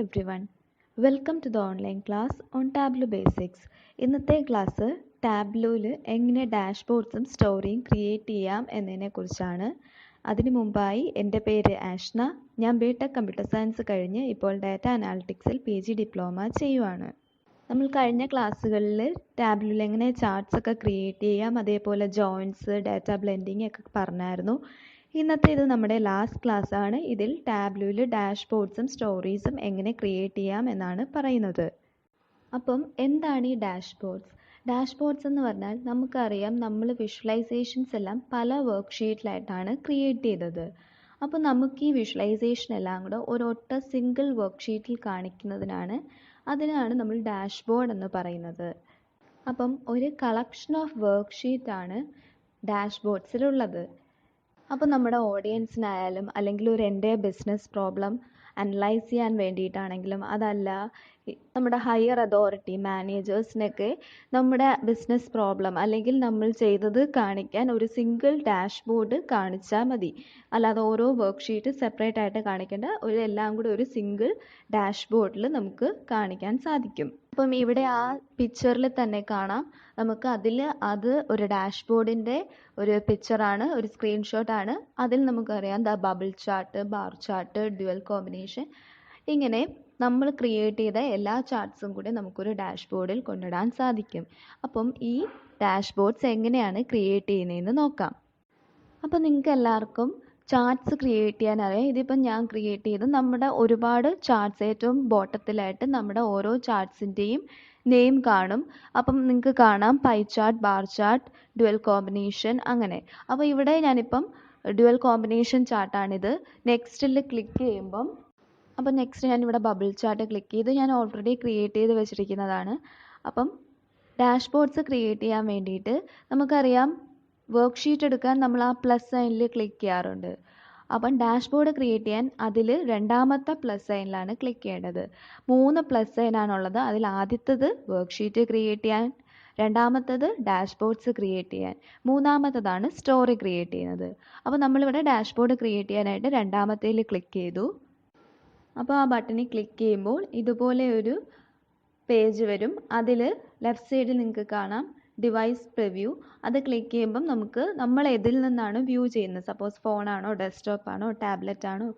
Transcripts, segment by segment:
everyone. Welcome to the online class on Tableau Basics. ഇന്നത്തെ class ടാബ്ലോയിൽ എങ്ങനെ ഡാഷ്ബോർഡ്സും സ്റ്റോറിയും create ചെയ്യാം എന്നതിനെക്കുറിച്ചാണ്. അതിനു മുമ്പായി എൻ്റെ പേര് ആഷ്ന. ഞാൻ ബിടെക് കമ്പ്യൂട്ടർ സയൻസ് കഴിഞ്ഞ് ഇപ്പോൾ ഡാറ്റ അനാലിറ്റിക്സിൽ PG ഡിപ്ലോമ ചെയ്യുവാണ്. നമ്മൾ കഴിഞ്ഞ ക്ലാസ്സുകളിൽ ടാബ്ലോയിൽ എങ്ങനെ ചാർട്ട്സ് ഒക്കെ ക്രിയേറ്റ് ചെയ്യാം, അതേപോലെ ജോയിൻറ്റ്സ്, ഡാറ്റ ബ്ലെൻഡിങ് ഒക്കെ പറഞ്ഞായിരുന്നു. ഇന്നത്തെ ഇത് നമ്മുടെ ലാസ്റ്റ് ക്ലാസ് ആണ്. ഇതിൽ ടാബ്ലോയിൽ ഡാഷ്ബോർഡ്സും സ്റ്റോറീസും എങ്ങനെ ക്രിയേറ്റ് ചെയ്യാം എന്നാണ് പറയുന്നത്. അപ്പം എന്താണ് ഈ ഡാഷ്ബോർഡ്സ്? ഡാഷ്ബോർഡ്സ് എന്ന് പറഞ്ഞാൽ നമുക്കറിയാം, നമ്മൾ വിഷ്വലൈസേഷൻസ് എല്ലാം പല വർക്ക് ഷീറ്റിലായിട്ടാണ് ക്രിയേറ്റ് ചെയ്തത്. അപ്പോൾ നമുക്ക് ഈ വിഷ്വലൈസേഷൻ എല്ലാം കൂടെ ഒരൊറ്റ സിംഗിൾ വർക്ക് ഷീറ്റിൽ അതിനാണ് നമ്മൾ ഡാഷ്ബോർഡ് എന്ന് പറയുന്നത്. അപ്പം ഒരു കളക്ഷൻ ഓഫ് വർക്ക് ഷീറ്റാണ് ഡാഷ്ബോർഡ്സിലുള്ളത്. അപ്പോൾ നമ്മുടെ ഓഡിയൻസിനായാലും അല്ലെങ്കിൽ ഒരു എൻ്റെ ബിസിനസ് പ്രോബ്ലം അനലൈസ് ചെയ്യാൻ വേണ്ടിയിട്ടാണെങ്കിലും, അതല്ല നമ്മുടെ ഹയർ അതോറിറ്റി മാനേജേഴ്സിനൊക്കെ നമ്മുടെ ബിസിനസ് പ്രോബ്ലം അല്ലെങ്കിൽ നമ്മൾ ചെയ്തത് കാണിക്കാൻ ഒരു സിംഗിൾ ഡാഷ്ബോർഡ് കാണിച്ചാൽ മതി. അല്ലാതെ ഓരോ വർക്ക് ഷീറ്റ് സെപ്പറേറ്റ് ആയിട്ട് കാണിക്കേണ്ട, എല്ലാം കൂടി ഒരു സിംഗിൾ ഡാഷ്ബോർഡിൽ നമുക്ക് കാണിക്കാൻ സാധിക്കും. അപ്പം ഇവിടെ ആ പിക്ചറിൽ തന്നെ കാണാം, നമുക്ക് അത് ഒരു ഡാഷ്ബോർഡിൻ്റെ ഒരു പിക്ചറാണ്, ഒരു സ്ക്രീൻഷോട്ടാണ്. അതിൽ നമുക്കറിയാം bubble chart, bar chart, dual combination, ഇങ്ങനെ നമ്മൾ ക്രിയേറ്റ് ചെയ്ത എല്ലാ ചാർട്ട്സും കൂടി നമുക്കൊരു ഡാഷ്ബോർഡിൽ കൊണ്ടിടാൻ സാധിക്കും. അപ്പം ഈ ഡാഷ്ബോർഡ്സ് എങ്ങനെയാണ് ക്രിയേറ്റ് ചെയ്യുന്നതെന്ന് നോക്കാം. അപ്പം നിങ്ങൾക്ക് എല്ലാവർക്കും ചാർട്ട്സ് ക്രിയേറ്റ് ചെയ്യാൻ അറിയാം. ഇതിപ്പം ഞാൻ ക്രിയേറ്റ് ചെയ്ത് നമ്മുടെ ഒരുപാട് ചാർട്ട്സ്, ഏറ്റവും ബോട്ടത്തിലായിട്ട് നമ്മുടെ ഓരോ ചാർട്ട്സിൻ്റെയും നെയിം കാണും. അപ്പം നിങ്ങൾക്ക് കാണാം pie chart, bar chart, dual combination, അങ്ങനെ. അപ്പോൾ ഇവിടെ ഞാനിപ്പം ഡ്യുവൽ കോമ്പിനേഷൻ ചാർട്ടാണിത്. നെക്സ്റ്റിൽ ക്ലിക്ക് ചെയ്യുമ്പം നെക്സ്റ്റ് ഞാനിവിടെ ബബിൾ ചാർട്ട് ക്ലിക്ക് ചെയ്ത് ഞാൻ ഓൾറെഡി ക്രിയേറ്റ് ചെയ്ത് വെച്ചിരിക്കുന്നതാണ്. അപ്പം ഡാഷ്ബോർഡ്സ് ക്രിയേറ്റ് ചെയ്യാൻ വേണ്ടിയിട്ട് നമുക്കറിയാം, വർക്ക് ഷീറ്റ് എടുക്കാൻ നമ്മൾ ആ പ്ലസ് സൈനിൽ ക്ലിക്ക് ചെയ്യാറുണ്ട്. അപ്പം ഡാഷ്ബോർഡ് ക്രിയേറ്റ് ചെയ്യാൻ അതിൽ രണ്ടാമത്തെ പ്ലസ് സൈനിലാണ് ക്ലിക്ക് ചെയ്യേണ്ടത്. 3 പ്ലസ് സൈനാണുള്ളത്. അതിൽ ആദ്യത്തേത് വർക്ക് ഷീറ്റ് ക്രിയേറ്റ് ചെയ്യാൻ, രണ്ടാമത്തേത് ഡാഷ്ബോർഡ്സ് ക്രിയേറ്റ് ചെയ്യാൻ, മൂന്നാമത്തേതാണ് സ്റ്റോറി ക്രിയേറ്റ് ചെയ്യുന്നത്. അപ്പോൾ നമ്മളിവിടെ ഡാഷ്ബോർഡ് ക്രിയേറ്റ് ചെയ്യാനായിട്ട് രണ്ടാമത്തേൽ ക്ലിക്ക് ചെയ്തു. അപ്പോൾ ആ ബട്ടണിൽ ക്ലിക്ക് ചെയ്യുമ്പോൾ ഇതുപോലെ ഒരു പേജ് വരും. അതിൽ ലെഫ്റ്റ് സൈഡിൽ നിങ്ങൾക്ക് കാണാം ഡിവൈസ് പ്രിവ്യൂ. അത് ക്ലിക്ക് ചെയ്യുമ്പം നമ്മൾ ഇതിൽ നിന്നാണ് വ്യൂ ചെയ്യുന്നത്. സപ്പോസ് ഫോണാണോ, ഡെസ്ക്ടോപ്പ് ആണോ, ടാബ്ലറ്റ് ആണോ,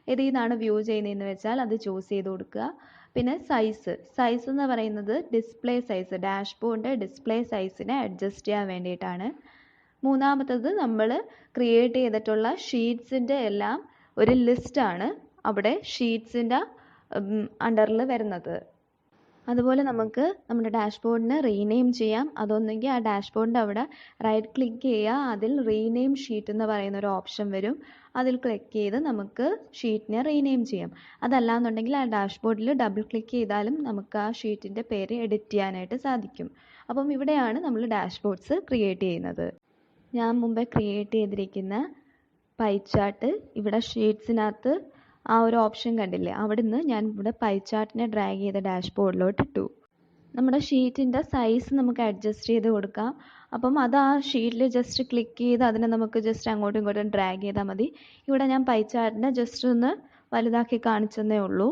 ഇതിൽ നിന്നാണ് വ്യൂ ചെയ്യുന്നതെന്ന് വെച്ചാൽ അത് ചൂസ് ചെയ്ത് കൊടുക്കുക. പിന്നെ സൈസ് എന്ന് പറയുന്നത് ഡിസ്പ്ലേ സൈസ്, ഡാഷ്ബോർഡിൻ്റെ ഡിസ്പ്ലേ സൈസിനെ അഡ്ജസ്റ്റ് ചെയ്യാൻ വേണ്ടിയിട്ടാണ്. മൂന്നാമത്തത് നമ്മൾ ക്രിയേറ്റ് ചെയ്തിട്ടുള്ള ഷീറ്റ്സിൻ്റെ എല്ലാം ഒരു ലിസ്റ്റാണ് അവിടെ ഷീറ്റ്സിൻ്റെ അണ്ടറിൽ വരുന്നത്. അതുപോലെ നമുക്ക് നമ്മുടെ ഡാഷ്ബോർഡിനെ റീനെയിം ചെയ്യാം. അതൊന്നെങ്കിൽ ആ ഡാഷ്ബോർഡിൻ്റെ അവിടെ റൈറ്റ് ക്ലിക്ക് ചെയ്യുക, അതിൽ റീനെയിം ഷീറ്റ് എന്ന് പറയുന്ന ഒരു ഓപ്ഷൻ വരും. അതിൽ ക്ലിക്ക് ചെയ്ത് നമുക്ക് ഷീറ്റിനെ റീനെയിം ചെയ്യാം. അതല്ലാന്നുണ്ടെങ്കിൽ ആ ഡാഷ്ബോർഡിൽ ഡബിൾ ക്ലിക്ക് ചെയ്താലും നമുക്ക് ആ ഷീറ്റിൻ്റെ പേര് എഡിറ്റ് ചെയ്യാനായിട്ട് സാധിക്കും. അപ്പം ഇവിടെയാണ് നമ്മൾ ഡാഷ്ബോർഡ്സ് ക്രിയേറ്റ് ചെയ്യുന്നത്. ഞാൻ മുമ്പേ ക്രിയേറ്റ് ചെയ്തിരിക്കുന്ന പൈ ചാർട്ട് ഇവിടെ ഷീറ്റ്സിനകത്ത് ആ ഒരു ഓപ്ഷൻ കണ്ടില്ലേ, അവിടുന്ന് ഞാൻ ഇവിടെ പൈ ചാർട്ടിനെ ഡ്രാഗ് ചെയ്ത ഡാഷ്ബോർഡിലോട്ട് ഇട്ടു. നമ്മുടെ ഷീറ്റിൻ്റെ സൈസ് നമുക്ക് അഡ്ജസ്റ്റ് ചെയ്ത് കൊടുക്കാം. അപ്പം അത് ആ ഷീറ്റിൽ ജസ്റ്റ് ക്ലിക്ക് ചെയ്ത് അതിനെ നമുക്ക് ജസ്റ്റ് അങ്ങോട്ടും ഇങ്ങോട്ടും ഡ്രാഗ് ചെയ്താൽ മതി. ഇവിടെ ഞാൻ പൈ ചാർട്ടിനെ ജസ്റ്റ് ഒന്ന് വലുതാക്കി കാണിച്ചെന്നേ ഉള്ളൂ.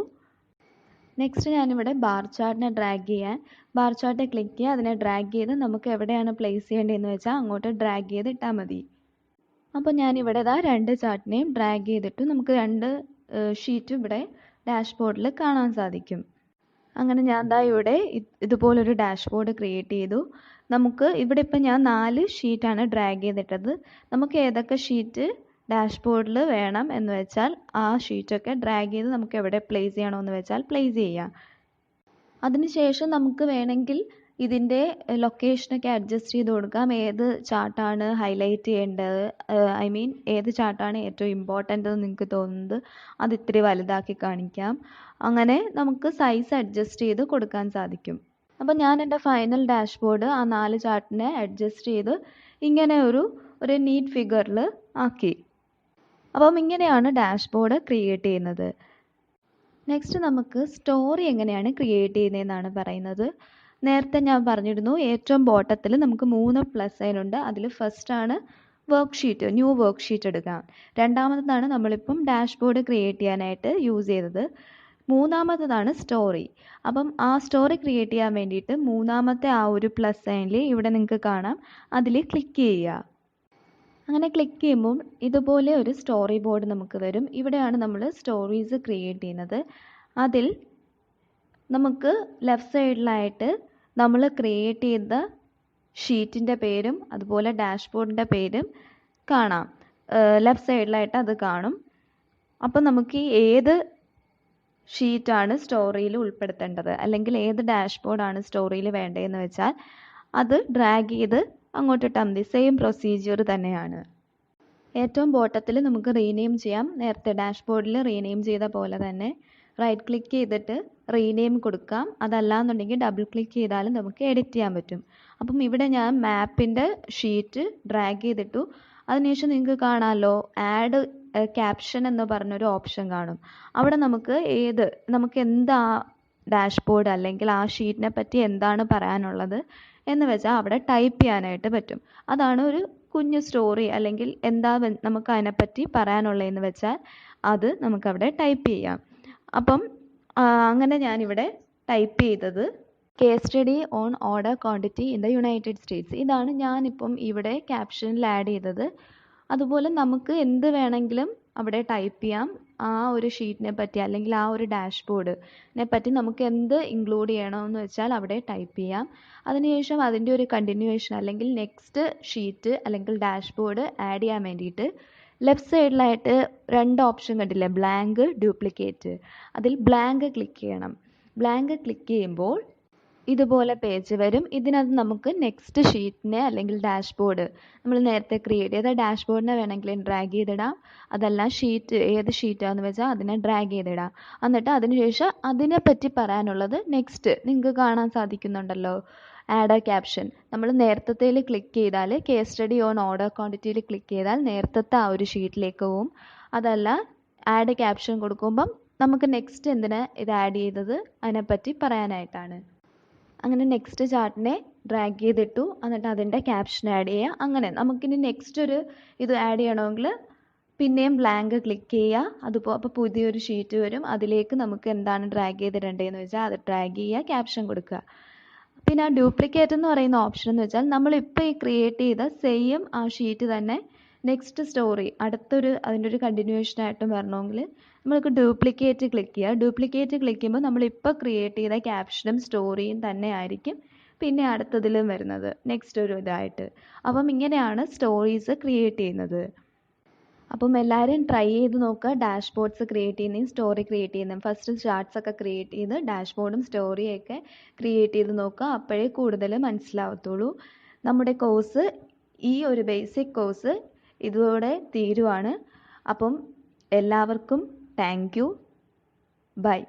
നെക്സ്റ്റ് ഞാനിവിടെ ബാർ ചാർട്ടിനെ ഡ്രാഗ് ചെയ്യാൻ ബാർ ചാർട്ട് ക്ലിക്ക് ചെയ്യുക, അതിനെ ഡ്രാഗ് ചെയ്ത് നമുക്ക് എവിടെയാണ് പ്ലേസ് ചെയ്യേണ്ടതെന്ന് വെച്ചാൽ അങ്ങോട്ട് ഡ്രാഗ് ചെയ്ത് ഇട്ടാൽ മതി. അപ്പോൾ ഞാനിവിടെ 2 ചാർട്ടിനെയും ഡ്രാഗ് ചെയ്തിട്ട് നമുക്ക് 2 ഷീറ്റ് ഇവിടെ ഡാഷ്ബോർഡിൽ കാണാൻ സാധിക്കും. അങ്ങനെ ഞാൻ ഇവിടെ ഇതുപോലൊരു ഡാഷ്ബോർഡ് ക്രിയേറ്റ് ചെയ്തു. നമുക്ക് ഇവിടെ ഇപ്പം ഞാൻ 4 ഷീറ്റാണ് ഡ്രാഗ് ചെയ്തിട്ടത്. നമുക്ക് ഏതൊക്കെ ഷീറ്റ് ഡാഷ്ബോർഡിൽ വേണം എന്ന് വെച്ചാൽ ആ ഷീറ്റൊക്കെ ഡ്രാഗ് ചെയ്ത് നമുക്ക് എവിടെ പ്ലേസ് ചെയ്യണമെന്ന് വെച്ചാൽ പ്ലേസ് ചെയ്യാം. അതിനുശേഷം നമുക്ക് വേണമെങ്കിൽ ഇതിൻ്റെ ലൊക്കേഷനൊക്കെ അഡ്ജസ്റ്റ് ചെയ്ത് കൊടുക്കാം. ഏത് ചാർട്ടാണ് ഹൈലൈറ്റ് ചെയ്യേണ്ടത്, ഏത് ചാർട്ടാണ് ഏറ്റവും ഇമ്പോർട്ടൻ്റ് എന്ന് നിങ്ങൾക്ക് തോന്നുന്നത് അത് ഇത്തിരി വലുതാക്കി കാണിക്കാം. അങ്ങനെ നമുക്ക് സൈസ് അഡ്ജസ്റ്റ് ചെയ്ത് കൊടുക്കാൻ സാധിക്കും. അപ്പം ഞാൻ എൻ്റെ ഫൈനൽ ഡാഷ്ബോർഡ് ആ 4 ചാർട്ടിനെ അഡ്ജസ്റ്റ് ചെയ്ത് ഇങ്ങനെ ഒരു നീറ്റ് ഫിഗറിൽ ആക്കി. അപ്പം ഇങ്ങനെയാണ് ഡാഷ്ബോർഡ് ക്രിയേറ്റ് ചെയ്യുന്നത്. നെക്സ്റ്റ് നമുക്ക് സ്റ്റോറി എങ്ങനെയാണ് ക്രിയേറ്റ് ചെയ്യുന്നതെന്നാണ് പറയുന്നത്. നേരത്തെ ഞാൻ പറഞ്ഞിരുന്നു, ഏറ്റവും ബോട്ടത്തിൽ നമുക്ക് 3 പ്ലസ് സൈൻ ഉണ്ട്. അതിൽ ഫസ്റ്റാണ് worksheet, new worksheet എടുക്കാം. രണ്ടാമതാണ് നമ്മളിപ്പം ഡാഷ്ബോർഡ് ക്രിയേറ്റ് ചെയ്യാനായിട്ട് യൂസ് ചെയ്തത്. മൂന്നാമത്തേതാണ് സ്റ്റോറി. അപ്പം ആ സ്റ്റോറി ക്രിയേറ്റ് ചെയ്യാൻ വേണ്ടിയിട്ട് മൂന്നാമത്തെ ആ ഒരു പ്ലസ് സൈനിൽ ഇവിടെ നിങ്ങൾക്ക് കാണാം, അതിൽ ക്ലിക്ക് ചെയ്യുക. അങ്ങനെ ക്ലിക്ക് ചെയ്യുമ്പോൾ ഇതുപോലെ ഒരു സ്റ്റോറി ബോർഡ് നമുക്ക് വരും. ഇവിടെയാണ് നമ്മൾ സ്റ്റോറീസ് ക്രിയേറ്റ് ചെയ്യുന്നത്. അതിൽ നമുക്ക് ലെഫ്റ്റ് സൈഡിലായിട്ട് നമ്മൾ ക്രിയേറ്റ് ചെയ്ത ഷീറ്റിൻ്റെ പേരും അതുപോലെ ഡാഷ്ബോർഡിൻ്റെ പേരും കാണാം. ലെഫ്റ്റ് സൈഡിലായിട്ട് അത് കാണും. അപ്പം നമുക്ക് ഏത് ഷീറ്റാണ് സ്റ്റോറിയിൽ ഉൾപ്പെടുത്തേണ്ടത് അല്ലെങ്കിൽ ഏത് ഡാഷ്ബോർഡാണ് സ്റ്റോറിയിൽ വേണ്ടതെന്ന് വെച്ചാൽ അത് ഡ്രാഗ് ചെയ്ത് അങ്ങോട്ട് ഇട്ടാൽ മതി. സെയിം പ്രൊസീജിയർ തന്നെയാണ്. ഏറ്റവും ബോട്ടത്തിൽ നമുക്ക് റീനെയിം ചെയ്യാം. നേരത്തെ ഡാഷ്ബോർഡിൽ റീനെയിം ചെയ്ത പോലെ തന്നെ റൈറ്റ് ക്ലിക്ക് ചെയ്തിട്ട് റീനെയിം കൊടുക്കാം. അതല്ലാന്നുണ്ടെങ്കിൽ ഡബിൾ ക്ലിക്ക് ചെയ്താലും നമുക്ക് എഡിറ്റ് ചെയ്യാൻ പറ്റും. അപ്പം ഇവിടെ ഞാൻ മാപ്പിൻ്റെ ഷീറ്റ് ഡ്രാഗ് ചെയ്തിട്ടു. അതിനുശേഷം നിങ്ങൾക്ക് കാണാമല്ലോ, ആഡ് ക്യാപ്ഷൻ എന്ന് പറഞ്ഞൊരു ഓപ്ഷൻ കാണും. അവിടെ നമുക്ക് എന്താ ഡാഷ്ബോർഡ് അല്ലെങ്കിൽ ആ ഷീറ്റിനെ പറ്റി എന്താണ് പറയാനുള്ളത് എന്ന് വെച്ചാൽ അവിടെ ടൈപ്പ് ചെയ്യാനായിട്ട് പറ്റും. അതാണ് ഒരു കുഞ്ഞു സ്റ്റോറി അല്ലെങ്കിൽ എന്താ നമുക്ക് അതിനെപ്പറ്റി പറയാനുള്ളതെന്ന് വെച്ചാൽ അത് നമുക്കവിടെ ടൈപ്പ് ചെയ്യാം. അപ്പം അങ്ങനെ ഞാനിവിടെ ടൈപ്പ് ചെയ്തത് case study on order quantity in the United States. ഇതാണ് ഞാനിപ്പം ഇവിടെ ക്യാപ്ഷനിൽ ആഡ് ചെയ്തത്. അതുപോലെ നമുക്ക് എന്ത് വേണമെങ്കിലും അവിടെ ടൈപ്പ് ചെയ്യാം. ആ ഒരു ഷീറ്റിനെ പറ്റി അല്ലെങ്കിൽ ആ ഒരു ഡാഷ്ബോർഡിനെ പറ്റി നമുക്ക് എന്ത് ഇൻക്ലൂഡ് ചെയ്യണമെന്ന് വെച്ചാൽ അവിടെ ടൈപ്പ് ചെയ്യാം. അതിനുശേഷം അതിൻ്റെ ഒരു കണ്ടിന്യൂവേഷൻ അല്ലെങ്കിൽ നെക്സ്റ്റ് ഷീറ്റ് അല്ലെങ്കിൽ ഡാഷ്ബോർഡ് ആഡ് ചെയ്യാൻ വേണ്ടിയിട്ട് ലെഫ്റ്റ് സൈഡിലായിട്ട് 2 ഓപ്ഷൻ കണ്ടില്ലേ, ബ്ലാങ്ക്, ഡ്യൂപ്ലിക്കേറ്റ്. അതിൽ ബ്ലാങ്ക് ക്ലിക്ക് ചെയ്യണം. ബ്ലാങ്ക് ക്ലിക്ക് ചെയ്യുമ്പോൾ ഇതുപോലെ പേജ് വരും. ഇതിനകത്ത് നമുക്ക് നെക്സ്റ്റ് ഷീറ്റിനെ അല്ലെങ്കിൽ ഡാഷ്ബോർഡ് നമ്മൾ നേരത്തെ ക്രിയേറ്റ് ചെയ്ത ഡാഷ്ബോർഡിനെ വേണമെങ്കിൽ ഡ്രാഗ് ചെയ്തിടാം. അതല്ല ഏത് ഷീറ്റാണെന്ന് വെച്ചാൽ അതിനെ ഡ്രാഗ് ചെയ്തിടാം. എന്നിട്ട് അതിനുശേഷം അതിനെപ്പറ്റി പറയാനുള്ളത് നെക്സ്റ്റ് നിങ്ങൾക്ക് കാണാൻ സാധിക്കുന്നുണ്ടല്ലോ, ആഡ് എ ക്യാപ്ഷൻ. നമ്മൾ നേരത്തേൽ ക്ലിക്ക് ചെയ്താൽ കേസ് സ്റ്റഡി ഓൺ ഓർഡർ ക്വാണ്ടിറ്റിയിൽ ക്ലിക്ക് ചെയ്താൽ നേരത്തെ ആ ഒരു ഷീറ്റിലേക്ക് പോവും. അതല്ല ആഡ് ക്യാപ്ഷൻ കൊടുക്കുമ്പം നമുക്ക് നെക്സ്റ്റ് എന്തിനാ ഇത് ആഡ് ചെയ്തത് അതിനെപ്പറ്റി പറയാനായിട്ടാണ്. അങ്ങനെ നെക്സ്റ്റ് ചാർട്ടിനെ ഡ്രാഗ് ചെയ്തിട്ടു. എന്നിട്ട് അതിൻ്റെ ക്യാപ്ഷൻ ആഡ് ചെയ്യുക. അങ്ങനെ നമുക്കിനി നെക്സ്റ്റ് ഒരു ഇത് ആഡ് ചെയ്യണമെങ്കിൽ പിന്നെയും ബ്ലാങ്ക് ക്ലിക്ക് ചെയ്യുക. അപ്പോൾ പുതിയൊരു ഷീറ്റ് വരും. അതിലേക്ക് നമുക്ക് എന്താണ് ഡ്രാഗ് ചെയ്തിടേണ്ടതെന്ന് വെച്ചാൽ അത് ഡ്രാഗ് ചെയ്യുക, ക്യാപ്ഷൻ കൊടുക്കുക. പിന്നെ ആ ഡ്യൂപ്ലിക്കേറ്റ് എന്ന് പറയുന്ന ഓപ്ഷൻ എന്ന് വെച്ചാൽ നമ്മളിപ്പോൾ ഈ ക്രിയേറ്റ് ചെയ്ത സെയിം ആ ഷീറ്റ് തന്നെ നെക്സ്റ്റ് സ്റ്റോറി അതിൻ്റെ ഒരു കണ്ടിന്യൂവേഷൻ ആയിട്ടും വരണമെങ്കിൽ നമ്മൾക്ക് ഡ്യൂപ്ലിക്കേറ്റ് ക്ലിക്ക് ചെയ്യുക. ഡ്യൂപ്ലിക്കേറ്റ് ക്ലിക്ക് ചെയ്യുമ്പോൾ നമ്മളിപ്പോൾ ക്രിയേറ്റ് ചെയ്ത ക്യാപ്ഷനും സ്റ്റോറിയും തന്നെ ആയിരിക്കും പിന്നെ അടുത്തതിലും വരുന്നത് നെക്സ്റ്റ് ഒരു ഇതായിട്ട്. അപ്പം ഇങ്ങനെയാണ് സ്റ്റോറീസ് ക്രിയേറ്റ് ചെയ്യുന്നത്. അപ്പം എല്ലാവരും ട്രൈ ചെയ്ത് നോക്കുക. ഡാഷ്ബോർഡ്സ് ക്രിയേറ്റ് ചെയ്യുന്നതും സ്റ്റോറി ക്രിയേറ്റ് ചെയ്യുന്നതും ഫസ്റ്റ് ചാർട്ട്സ് ഒക്കെ ക്രിയേറ്റ് ചെയ്ത് ഡാഷ്ബോർഡും സ്റ്റോറിയൊക്കെ ക്രിയേറ്റ് ചെയ്ത് നോക്കുക. അപ്പോഴേ കൂടുതൽ മനസ്സിലാവത്തുള്ളൂ. നമ്മുടെ കോഴ്സ് ഈ ഒരു ബേസിക് കോഴ്സ് ഇതോടെ തീരുവാണ്. അപ്പം എല്ലാവർക്കും താങ്ക് യു. ബൈ.